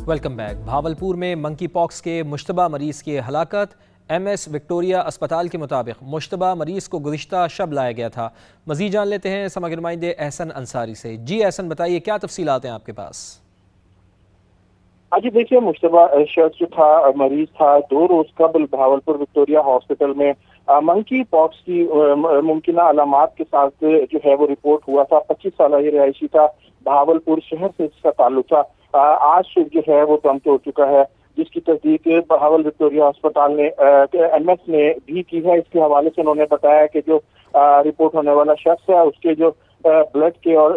Welcome back. Bahawalpur में monkey pox के मुश्तबा मरीज की हलाकत। MS विक्टोरिया अस्पताल के मुताबिक मुश्तबा मरीज को गुज़िश्ता शब लाया गया था। मज़ीद जान लेते हैं समग्र नुमाइंदे एहसन अंसारी से। जी एहसन, बताइए क्या तफसीलात हैं आपके पास? जी देखिए, मुश्तबा शख्स जो था, मरीज था, 2 रोज कबल भावलपुर विक्टोरिया हॉस्पिटल में मंकी पॉक्स की मुमकिन अलामात के साथ जो है वो रिपोर्ट हुआ था। 25 साल ये रिहायशी था, भावलपुर शहर से इसका ताल्लुक था। आज सुबह जो है वो दम तोड़ चुका है, जिसकी तस्दीक भावल विक्टोरिया अस्पताल ने MS ने भी की है। इसके हवाले से उन्होंने बताया कि जो रिपोर्ट होने वाला शख्स है उसके जो ब्लड के और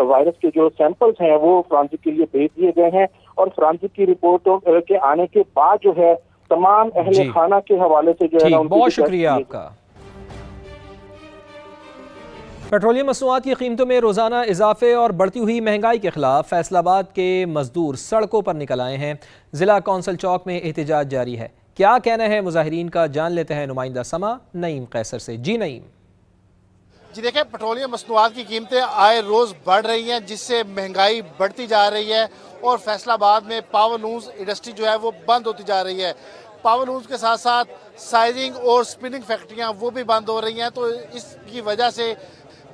वायरस के जो सैंपल्स हैं वो फ्रांसिक के लिए भेज दिए गए हैं और फ्रांसिक की रिपोर्ट के आने के बाद जो है तमाम अहले खाना के हवाले से जो है। बहुत शुक्रिया आपका। पेट्रोलियम मसनूआत की कीमतों में रोज़ाना इजाफे और बढ़ती हुई महंगाई के खिलाफ फैसलाबाद के मजदूर सड़कों पर निकल आए हैं। जिला कौंसल चौक में एहतजाज जारी है। क्या कहना है मुजाहिरीन का, जान लेते हैं नुमाइंदा समा नईम कैसर से। जी नईम। जी देखें, पेट्रोलियम मसनूआत की कीमतें आए रोज़ बढ़ रही हैं, जिससे महंगाई बढ़ती जा रही है और फैसलाबाद में पावर लूम्स इंडस्ट्री जो है वो बंद होती जा रही है। पावर लूम्स के साथ साथ साइजिंग और स्पिनिंग फैक्ट्रियाँ वो भी बंद हो रही हैं, तो इसकी वजह से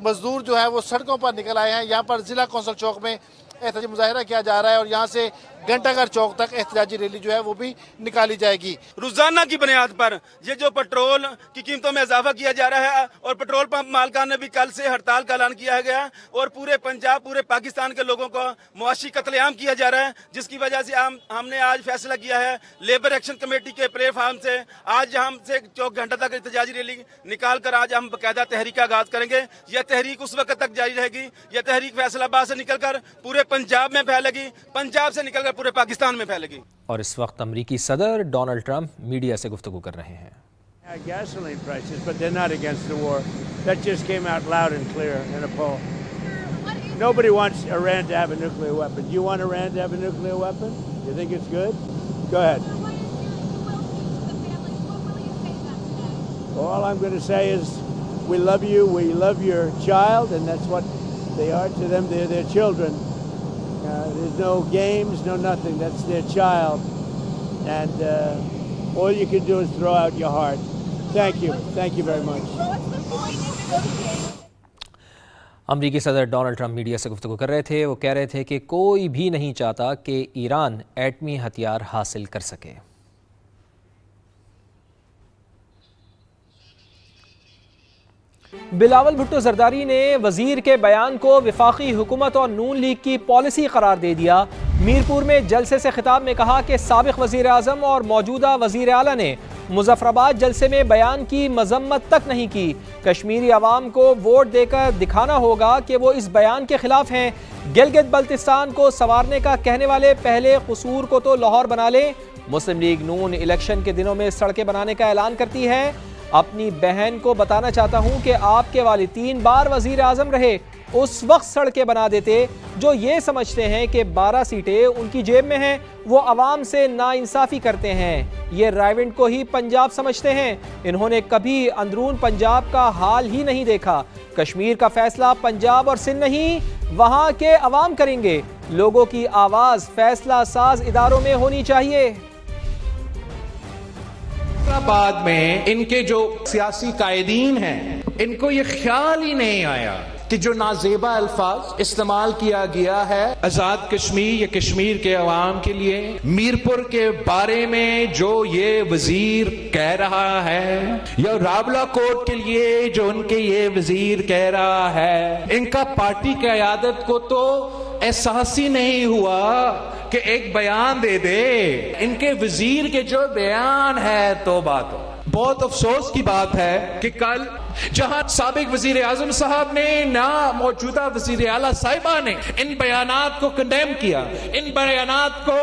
मजदूर जो है वो सड़कों पर निकल आए हैं। यहाँ पर जिला कौंसल चौक में एहतजाजी मुजाहिरा किया जा रहा है और यहाँ से घंटाघर चौक तक एहतजाजी रैली जो है वो भी निकाली जाएगी। रोजाना की बुनियाद पर ये जो पेट्रोल की कीमतों में इजाफा किया जा रहा है और पेट्रोल पंप मालकान ने भी कल से हड़ताल का ऐलान किया गया और पूरे पंजाब, पूरे पाकिस्तान के लोगों को मुआशी कत्लेआम किया जा रहा है, जिसकी वजह से हमने आज फैसला किया है लेबर एक्शन कमेटी के प्लेटफार्म से आज हम से चौक घंटा तक एहतजाजी रैली निकाल कर आज हम बाकायदा तहरीक का आगाज करेंगे। यह तहरीक उस वक्त तक जारी रहेगी, यह तहरीक फैसलाबाद से निकलकर पूरे पंजाब में फैलेगी, पंजाब से निकलकर पूरे पाकिस्तान में फैलेगी। और इस वक्त अमरीकी सदर डोनाल्ड ट्रंप मीडिया से गुफ्तगू कर रहे हैं। Gasoline prices, but they're not against the war. That just came out loud and clear in a poll. Nobody wants Iran to have a nuclear weapon. Do you want Iran to have a nuclear weapon? You think it's good? Go ahead. All I'm going to say is we love you, we love your child, and that's what they are to them. They're their children. There's no games, no nothing. That's their child. And all you can do is throw out your heart. Thank you. Thank you very much. अमरीकी सदर Donald Trump media से गुफ्तगू कर रहे थे। वो कह रहे थे कि कोई भी नहीं चाहता कि ईरान एटमी हथियार हासिल कर सके। बिलावल भुट्टो जरदारी ने वजीर के बयान को वफाकी हुकूमत और नून लीग की पॉलिसी करार दे दिया। मीरपुर में जलसे से खिताब में कहा कि साबिक वजीर आज़म और मौजूदा वजीर आला ने मुजफ्फराबाद जलसे में बयान की मजम्मत तक नहीं की। कश्मीरी अवाम को वोट देकर दिखाना होगा कि वो इस बयान के खिलाफ हैं। गिलगित बल्तिस्तान को संवारने का कहने वाले पहले कसूर को तो लाहौर बना ले। मुस्लिम लीग नून इलेक्शन के दिनों में सड़कें बनाने का ऐलान करती है। अपनी बहन को बताना चाहता हूं कि आपके वालिद 3 बार वजीर आजम रहे, उस वक्त सड़कें बना देते। जो ये समझते हैं कि 12 सीटें उनकी जेब में हैं, वो अवाम से नाइंसाफ़ी करते हैं। ये रायविंड को ही पंजाब समझते हैं। इन्होंने कभी अंदरून पंजाब का हाल ही नहीं देखा। कश्मीर का फैसला पंजाब और सिंध नहीं, वहाँ के अवाम करेंगे। लोगों की आवाज़ फैसला साज इदारों में होनी चाहिए। बाद में इनके जो सियासी कायदीन हैं, इनको ये ख्याल ही नहीं आया कि जो नाजेबा अल्फाज इस्तेमाल किया गया है आजाद कश्मीर या कश्मीर के अवाम के लिए, मीरपुर के बारे में जो ये वजीर कह रहा है या रावला कोट के लिए जो उनके ये वजीर कह रहा है, इनका पार्टी की क़यादत को तो एहसास ही नहीं हुआ कि एक बयान दे दे। इनके वजीर के जो बयान है तो बात हो। बहुत अफसोस की बात है कि कल जहां साबिक वजीर आजम साहब ने ना मौजूदा वजीर आला साहिबा ने इन बयानात को कंडेम किया, इन बयानात को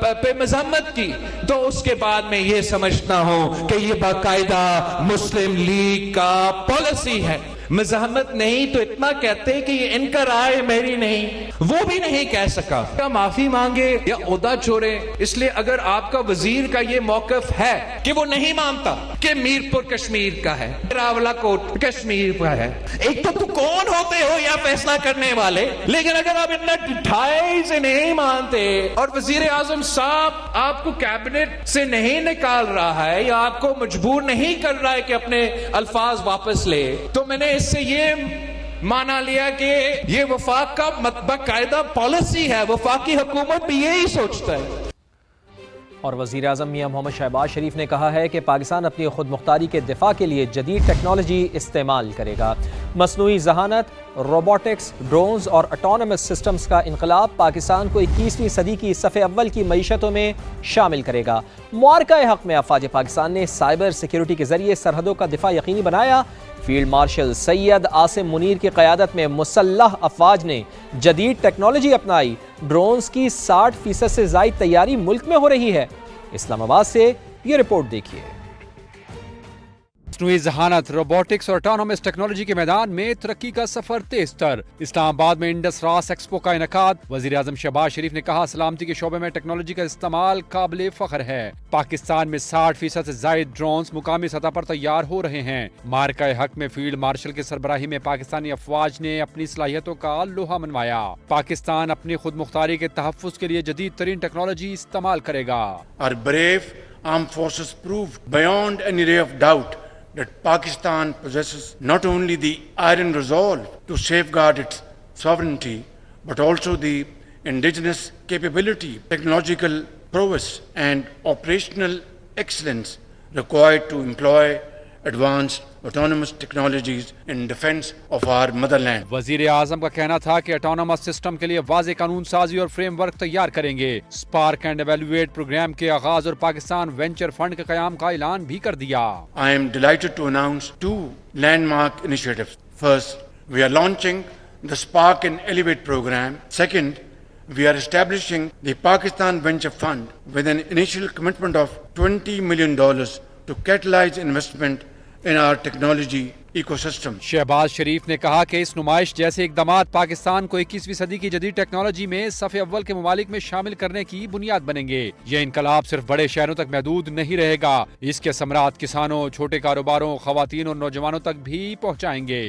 पे मजम्मत की, तो उसके बाद में ये समझता हूं कि ये बाकायदा मुस्लिम लीग का पॉलिसी है। मजहमत नहीं तो इतना कहते कि ये इनका राय मेरी नहीं, वो भी नहीं कह सका। क्या माफी मांगे या ओहदा छोड़े। इसलिए अगर आपका वजीर का ये मौकफ है कि वो नहीं मानता कि मीरपुर कश्मीर का है, रावलाकोट कश्मीर का है। एक तो तुम कौन होते हो यह फैसला करने वाले, लेकिन अगर आप इतना ढाई से नहीं मानते और वजीर आजम साहब आपको कैबिनेट से नहीं निकाल रहा है या आपको मजबूर नहीं कर रहा है कि अपने अल्फाज वापस ले, तो मैंने इससे ये माना लिया कि ये वफाक का बाकायदा पॉलिसी है, वफाकी हुकूमत भी यही सोचता है। और वज़ीर आज़म मियां मोहम्मद शहबाज शरीफ ने कहा है कि पाकिस्तान अपनी खुद मुख्तारी के दिफा के लिए जदीद टेक्नोलॉजी इस्तेमाल करेगा। मसनूई ज़हानत, रोबोटिक्स, ड्रोन्स और ऑटोनमस सिस्टम्स का इनकलाब पाकिस्तान को 21वीं सदी की सफ़े अव्वल की मईशतों में शामिल करेगा। मुआरका हक़ में अफ़वाज पाकिस्तान ने साइबर सिक्योरिटी के ज़रिए सरहदों का दिफा यकीनी बनाया। फील्ड मार्शल सैयद आसिम मुनीर की क़यादत में मुसल्लह अफ़वाज ने जदीद टेक्नोलॉजी अपनाई। ड्रोन्स की 60% से ज़ायद तैयारी मुल्क में हो रही है। इस्लामाबाद से ये रिपोर्ट देखिए। मसनूई ज़हानत, रोबोटिक्स और ऑटोनोमस टेक्नोलॉजी के मैदान में तरक्की का सफर तेज तर। इस्लामाबाद में इंडस रास एक्सपो का इनकाद। वज़ीर आज़म शहबाज शरीफ ने कहा, सलामती के शोबे में टेक्नोलॉजी का इस्तेमाल काबिल फख्र है। पाकिस्तान में 60% से जायद ड्रोन्स मुकामी सतह पर तैयार हो रहे हैं। मार्का हक में फील्ड मार्शल की सरबराही में पाकिस्तानी अफवाज ने अपनी सलाहियतों का लोहा मनवाया। पाकिस्तान अपनी खुद मुख्तारी के तहफ़्फ़ुज़ के लिए जदीद तरीन टेक्नोलॉजी इस्तेमाल करेगा। Our brave armed forces proved beyond any ray of doubt that Pakistan possesses not only the iron resolve to safeguard its sovereignty, but also the indigenous capability, technological prowess and operational excellence required to employ advanced autonomous technologies in defense of our motherland. वजीर आजम का कहना था कि autonomous system के लिए वाज़ेह कानून साजी और फ्रेमवर्क तैयार करेंगे। स्पार्क एंड एवेल्युएट प्रोग्राम के आगाज और पाकिस्तान वेंचर फंड के क़याम का ऐलान भी कर दिया। I am delighted to announce two landmark initiatives. First, we are launching the Spark and Elevate program. Second, we are establishing the Pakistan Venture Fund with an initial commitment of $20 million to catalyze investment in our technology ecosystem. Shahbaz शरीफ ने कहा कि इस नुमाइश जैसे इक़दामात पाकिस्तान को 21वीं सदी की जदीद टेक्नोलॉजी में सफ़े अव्वल के ममालिक में शामिल करने की बुनियाद बनेंगे। यह इनकलाब सिर्फ बड़े शहरों तक महदूद नहीं रहेगा, इसके असमरात किसानों, छोटे कारोबारों, ख़वातीन और नौजवानों तक भी पहुँचाएंगे।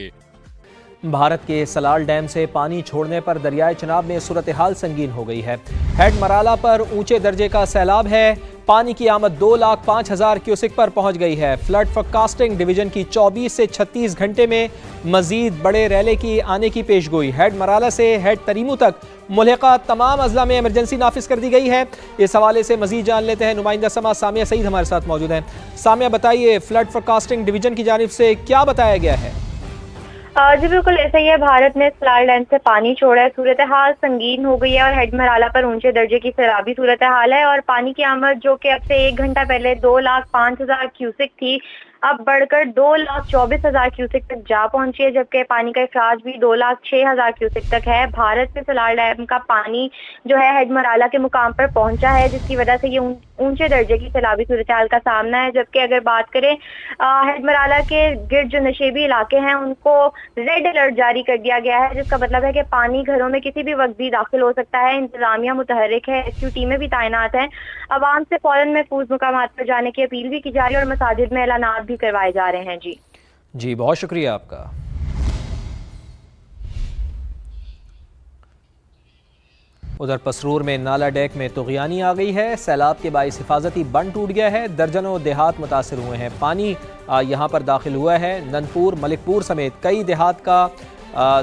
भारत के सलाल डैम से पानी छोड़ने पर दरियाए चनाब में सूरत हाल संगीन हो गई है। हेड मराला पर ऊंचे दर्जे का सैलाब है। पानी की आमद 2,05,000 क्यूसिक पर पहुंच गई है। फ्लड फोरकास्टिंग डिवीजन की 24 से 36 घंटे में मजीद बड़े रैले की आने की पेशगोई। हेड मराला से हेड तरीमू तक मुल्हिका तमाम अजला में इमरजेंसी नाफिज कर दी गई है। इस हवाले से मजीद जान लेते हैं, नुमाइंदा समा सामिया सईद हमारे साथ मौजूद हैं। सामिया, बताइए, फ्लड फोरकास्टिंग डिवीजन की जानिब से क्या बताया गया है? जी बिल्कुल ऐसा ही है। भारत ने सलाल डैम से पानी छोड़ा है। सूरत हाल संगीन हो गई है और हेड मराला पर ऊंचे दर्जे की सैलाबी सूरत हाल है और पानी की आमद जो कि अब से 1 घंटा पहले 2,05,000 क्यूसिक थी, अब बढ़कर 2,24,000 क्यूसिक तक जा पहुंची है, जबकि पानी का अखराज भी 2,06,000 क्यूसिक तक है। भारत से सलाल डैम का पानी जो है हेड मराला के मुकाम पर पहुंचा है, जिसकी वजह से ये ऊंचे दर्जे की सैलाबी सूरत हाल का सामना है। जबकि अगर बात करें हेड मराला के गिर्द जो नशेबी इलाके हैं उनको रेड अलर्ट जारी कर दिया गया है, जिसका मतलब है कि पानी घरों में किसी भी वक्त भी दाखिल हो सकता है। इंतजामिया मुतहर्रिक है, रेस्क्यू टीमें भी तैनात हैं। अवाम से फौरन महफूज मुकामात पर जाने की अपील भी की जा रही है और मसाजिद में ऐलानात भी करवाए जा रहे हैं। जी बहुत शुक्रिया आपका। उधर पसरूर में नाला डेक में तुग़यानी आ गई है। सैलाब के बाइस हिफाजती बंद टूट गया है। दर्जनों देहात मुतासिर हुए हैं। पानी यहाँ पर दाखिल हुआ है। ननपुर, मलिकपुर समेत कई देहात का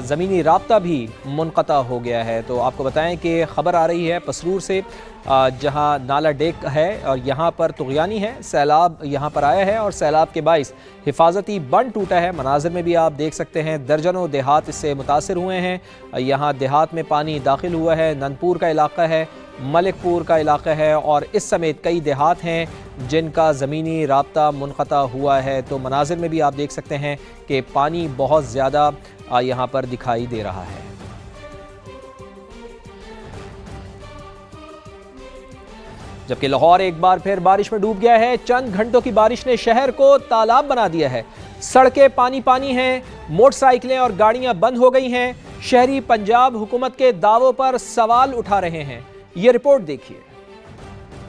ज़मीनी राब्ता भी मुनक़ता हो गया है। तो आपको बताएं कि ख़बर आ रही है पसरूर से, जहां नाला डेक है और यहाँ पर तुग़यानी है। सैलाब यहाँ पर आया है और सैलाब के बाइस हिफाजती बंद टूटा है। मनाज़िर में भी आप देख सकते हैं, दर्जनों देहात इससे मुतासिर हुए हैं। यहाँ देहात में पानी दाखिल हुआ है। ननपुर का इलाका है, मलिकपुर का इलाका है और इस समेत कई देहात हैं जिनका ज़मीनी राब्ता मुनक़ता हुआ है। तो मनाज़िर में भी आप देख सकते हैं कि पानी बहुत ज़्यादा यहाँ पर दिखाई दे रहा है। जबकि लाहौर एक बार फिर बारिश में डूब गया है। चंद घंटों की बारिश ने शहर को तालाब बना दिया है। सड़कें पानी पानी हैं, मोटरसाइकिलें और गाड़ियां बंद हो गई हैं। शहरी पंजाब हुकूमत के दावों पर सवाल उठा रहे हैं। ये रिपोर्ट देखिए।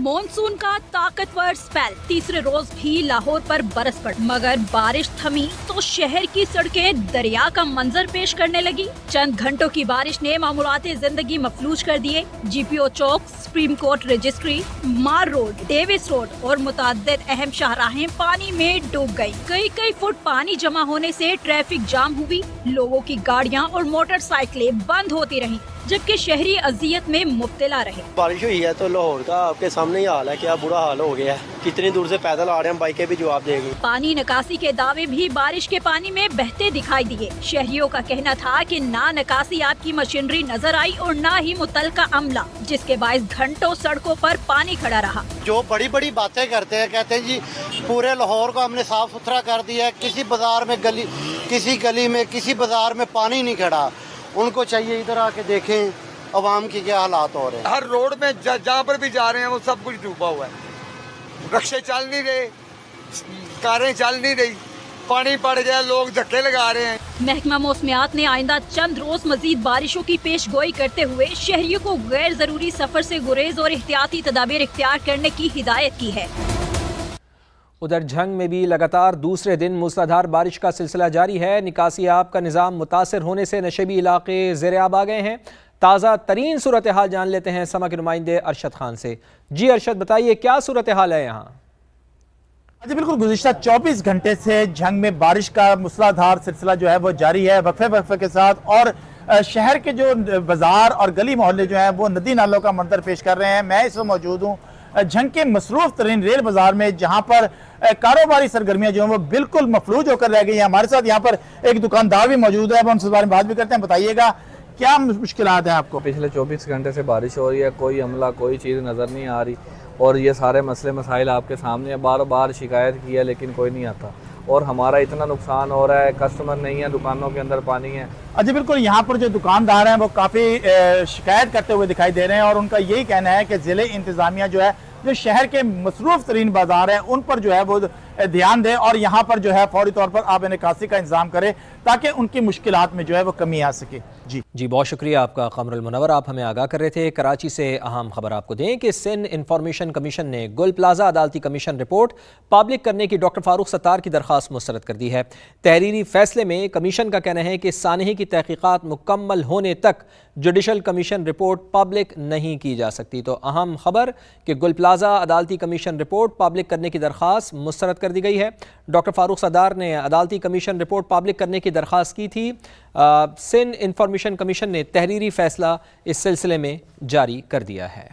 मॉनसून का ताकतवर स्पेल तीसरे रोज भी लाहौर पर बरस पड़ा, मगर बारिश थमी तो शहर की सड़कें दरिया का मंजर पेश करने लगी। चंद घंटों की बारिश ने मामूलाते जिंदगी मफलूज कर दिए। GPO चौक, सुप्रीम कोर्ट रजिस्ट्री, मार रोड, डेविस रोड और मुताद्दिद अहम शाहराहें पानी में डूब गयी। कई फुट पानी जमा होने से ट्रैफिक जाम हुई, लोगों की गाड़ियाँ और मोटरसाइकिलें बंद होती रहीं, जबकि शहरी अजियत में मुब्तला रहे। बारिश हुई है तो लाहौर का आपके सामने ही हाल है, क्या बुरा हाल हो गया है। कितनी दूर से पैदल आ रहे हैं, बाइकें भी जवाब देगी। पानी निकासी के दावे भी बारिश के पानी में बहते दिखाई दिए। शहरियों का कहना था कि ना निकासी आपकी मशीनरी नजर आई और ना ही मुतलका अमला, जिसके बायस घंटों सड़कों पर पानी खड़ा रहा। जो बड़ी बड़ी बातें करते हैं, कहते हैं जी पूरे लाहौर को हमने साफ सुथरा कर दिया है, किसी बाजार में किसी गली में किसी बाजार में पानी नहीं खड़ा। उनको चाहिए इधर आके देखें अवाम की क्या हालात हो रहे हैं। हर रोड में जहाँ पर भी जा रहे हैं वो सब कुछ डूबा हुआ है, रिक्शे चल नहीं रहे, कारें चल नहीं रही, पानी पड़ गया, लोग धक्के लगा रहे हैं। महकमा मौसमियात ने आइंदा चंद रोज मजीद बारिशों की पेश गोई करते हुए शहरियों को गैर जरूरी सफर से गुरेज और एहतियाती तदाबीर इख्तियार करने की हिदायत की है। उधर झंग में भी लगातार दूसरे दिन मूसलाधार बारिश का सिलसिला जारी है। निकासी आब का निज़ाम मुतासिर होने से नशेबी इलाके ज़ेर आब आ गए हैं। ताज़ा तरीन सूरत हाल जान लेते हैं समा के नुमाइंदे अरशद खान से। जी अरशद, बताइए क्या सूरत हाल है यहाँ? जी बिल्कुल, गुज़िश्ता 24 घंटे से झंग में बारिश का मूसलाधार सिलसिला जो है वो जारी है, वक्फे के साथ। और शहर के जो बाजार और गली मोहल्ले जो हैं वो नदी नालों का मंजर पेश कर रहे हैं। मैं इस वक्त मौजूद हूँ झंग के मसरूफ तरीन रेल बाजार में, जहाँ पर कारोबारी सरगर्मियाँ जो हैं वो बिल्कुल मफलूज होकर रह गई हैं। हमारे साथ यहाँ पर एक दुकानदार भी मौजूद है, उनसे बारे में बात भी करते हैं। बताइएगा क्या मुश्किलात हैं आपको? पिछले 24 घंटे से बारिश हो रही है, कोई अमला कोई चीज़ नज़र नहीं आ रही और ये सारे मसले मसाइल आपके सामने है। बार बार शिकायत की है लेकिन कोई नहीं आता और हमारा इतना नुकसान हो रहा है, कस्टमर नहीं है, दुकानों के अंदर पानी है। अच्छा बिल्कुल, यहाँ पर जो दुकानदार हैं वो काफ़ी शिकायत करते हुए दिखाई दे रहे हैं और उनका यही कहना है कि ज़िले इंतज़ामिया जो है जो शहर के मसरूफ तरीन बाजार हैं उन पर जो है वो ध्यान दे और यहाँ पर जो है फौरी तौर पर आब निकासी का इंतजाम करे ताकि उनकी मुश्किलात में जो है वो कमी आ सके। जी बहुत शुक्रिया आपका कमरुल मुनव्वर, आप हमें आगाह कर रहे थे। कराची से अहम खबर आपको दें कि सिंध इंफॉर्मेशन कमीशन ने गुल प्लाजा अदालती कमीशन रिपोर्ट पब्लिक करने की डॉक्टर फारूक सत्तार की दरख्वास्त मुस्तरद कर दी है। तहरीरी फैसले में कमीशन का कहना है कि सानही की तहकीकात मुकम्मल होने तक जुडिशल कमीशन रिपोर्ट पब्लिक नहीं की जा सकती। तो अहम खबर कि गुल प्लाजा अदालती कमीशन रिपोर्ट पब्लिक करने की दरख्वास्त मुस्तरद कर दी गई है। डॉक्टर फारूक सत्तार ने अदालती कमीशन रिपोर्ट पब्लिक करने की दरख्वास्त की थी। सिंध इंफॉर्मेशन कमीशन ने तहरीरी फैसला इस सिलसिले में जारी कर दिया है।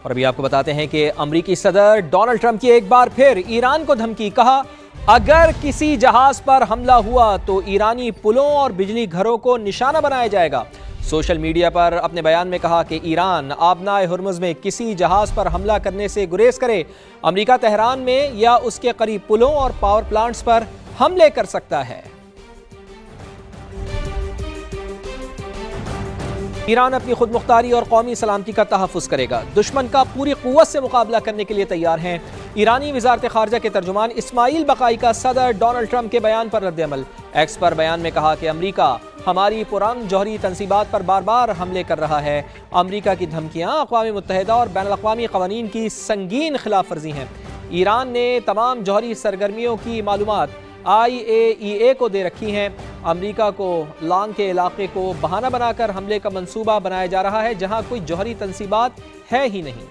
और अभी आपको बताते हैं कि अमरीकी सदर डोनाल्ड ट्रंप की एक बार फिर ईरान को धमकी। कहा अगर किसी जहाज पर हमला हुआ तो ईरानी पुलों और बिजली घरों को निशाना बनाया जाएगा। सोशल मीडिया पर अपने बयान में कहा कि ईरान आबनाए हुर्मुज़ में किसी जहाज पर हमला करने से गुरेज करे। अमेरिका तेहरान में या उसके करीब पुलों और पावर प्लांट्स पर हमले कर सकता है। ईरान अपनी खुद मुख्तारी और कौमी सलामती का तहफ़्फ़ुज़ करेगा, दुश्मन का पूरी क़ुव्वत से मुकाबला करने के लिए तैयार हैं। ईरानी वज़ारत ख़ारजा के तर्जुमान इस्माइल बक़ाई का सदर डोनाल्ड ट्रंप के बयान पर रद्द-ए-अमल। एक्स पर बयान में कहा कि अमरीका हमारी पुरान जौहरी तनसीबात पर बार बार हमले कर रहा है। अमरीका की धमकियाँ अक़वाम मुत्तहिदा और बैनुल-अक़वामी क़वानीन की संगीन खिलाफ वर्जी हैं। ईरान ने तमाम जौहरी सरगर्मियों की मालूमात IAEA को दे रखी हैं। अमेरिका को लांग के इलाके को बहाना बनाकर हमले का मंसूबा बनाया जा रहा है जहां कोई जौहरी तनसीबात है ही नहीं।